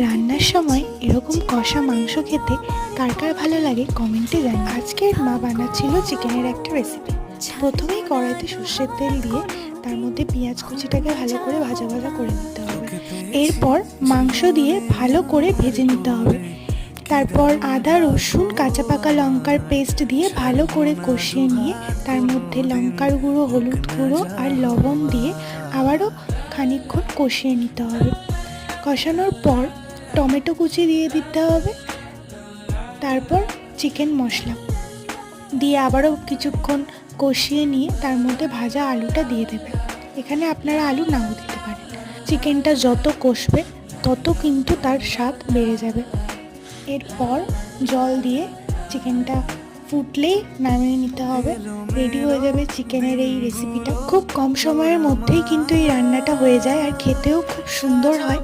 রান্নার সময় এরকম কষা মাংস খেতে কার কার ভালো লাগে কমেন্টে জানান। আজকের মা বানাচ্ছিল চিকেনের একটা রেসিপি। প্রথমেই কড়াইতে সর্ষের তেল দিয়ে তার মধ্যে পেঁয়াজ কুচিটাকে ভালো করে ভাজা ভাজা করে নিতে হবে। এরপর মাংস দিয়ে ভালো করে ভেজে নিতে হবে। তারপর আদা রসুন কাঁচা পাকা লঙ্কার পেস্ট দিয়ে ভালো করে কষিয়ে নিয়ে তার মধ্যে লঙ্কার গুঁড়ো, হলুদ গুঁড়ো আর লবণ দিয়ে আবারও খানিকক্ষণ কষিয়ে নিতে হবে। কষানোর পর টমেটো কুচি দিয়ে দিতে হবে। তারপর চিকেন মশলা দিয়ে আবারও কিছুক্ষণ কষিয়ে নিয়ে তার মধ্যে ভাজা আলুটা দিয়ে দেবে। এখানে আপনারা আলু নাও দিতে পারেন। চিকেনটা যত কষবে তত কিন্তু তার স্বাদ বেড়ে যাবে। এরপর জল দিয়ে চিকেনটা ফুটলেই নামিয়ে নিতে হবে। রেডি হয়ে যাবে চিকেনের এই রেসিপিটা। খুব কম সময়ের মধ্যেই কিন্তু এই রান্নাটা হয়ে যায় আর খেতেও খুব সুন্দর হয়।